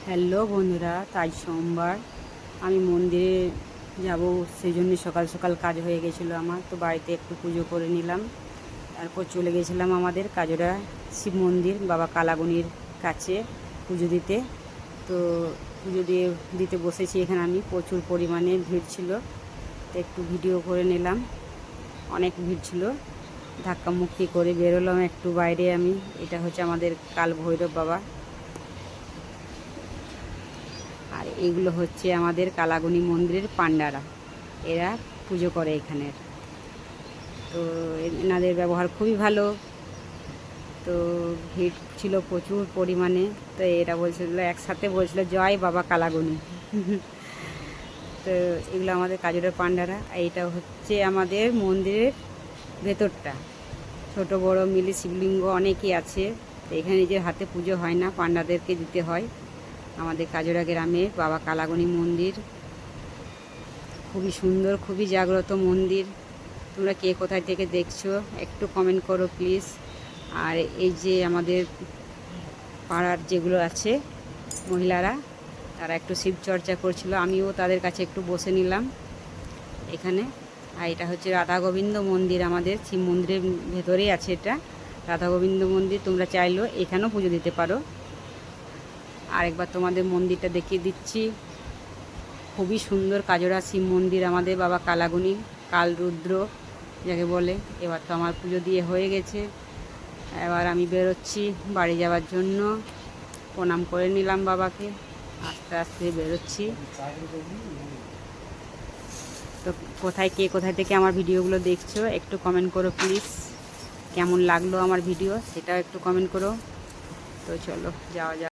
Hello বন্ধুরা, তাই সোমবার আমি মন্দিরে যাব, সেই জন্য সকাল সকাল কাজ হয়ে গেছিলো আমার। তো বাড়িতে একটু পুজো করে নিলাম, তারপর চলে গেছিলাম আমাদের কাজরা শিব মন্দির বাবা কালাগুনির কাছে পুজো দিতে। তো পুজো দিতে বসেছি এখানে আমি, প্রচুর পরিমাণে ভিড় ছিল। তো একটু ভিডিও করে নিলাম, অনেক ভিড় ছিল। ধাক্কামুক্কি করে বেরোলাম একটু বাইরে আমি। এটা হচ্ছে আমাদের কাল ভৈরব বাবা, আর এগুলো হচ্ছে আমাদের কালাগুনি মন্দিরের পান্ডারা, এরা পুজো করে এখানের। তো এনাদের ব্যবহার খুবই ভালো। তো ভিড় ছিল প্রচুর পরিমাণে। তো এরা বলছিল, একসাথে বলছিল জয় বাবা কালাগুনি। তো এগুলো আমাদের কাজরের পান্ডারা। এইটা হচ্ছে আমাদের মন্দিরের ভেতরটা, ছোট বড় মিলে শিবলিঙ্গ অনেকই আছে। তো এখানে নিজের হাতে পুজো হয় না, পান্ডাদেরকে দিতে হয়। আমাদের কাজরা গ্রামে বাবা কালাগুনি মন্দির খুবই সুন্দর, খুবই জাগ্রত মন্দির। তোমরা কে কোথায় থেকে দেখছো একটু কমেন্ট করো প্লিজ। আর এই যে আমাদের পাড়ার যেগুলো আছে মহিলারা, তারা একটু শিব চর্চা করছিল, আমিও তাদের কাছে একটু বসে নিলাম এখানে। আর এটা হচ্ছে রাধা গোবিন্দ মন্দির, আমাদের শিব মন্দিরের ভেতরেই আছে এটা রাধা গোবিন্দ মন্দির। তোমরা চাইলেও এখানেও পুজো দিতে পারো। আরেকবার তোমাদের মন্দিরটা দেখিয়ে দিচ্ছি, খুবই সুন্দর কাজরা শিব মন্দির আমাদের বাবা কালাগুনি, কাল রুদ্র যাকে বলে। এবার তো আমার পুজো দিয়ে হয়ে গেছে, এবার আমি বেরোচ্ছি বাড়ি যাওয়ার জন্য। প্রণাম করে নিলাম বাবাকে, আস্তে আস্তে বেরোচ্ছি। তো কে কোথায় থেকে আমার ভিডিওগুলো দেখছো একটু কমেন্ট করো প্লিজ। কেমন লাগলো আমার ভিডিও সেটাও একটু কমেন্ট করো। তো চলো যাওয়া যাক।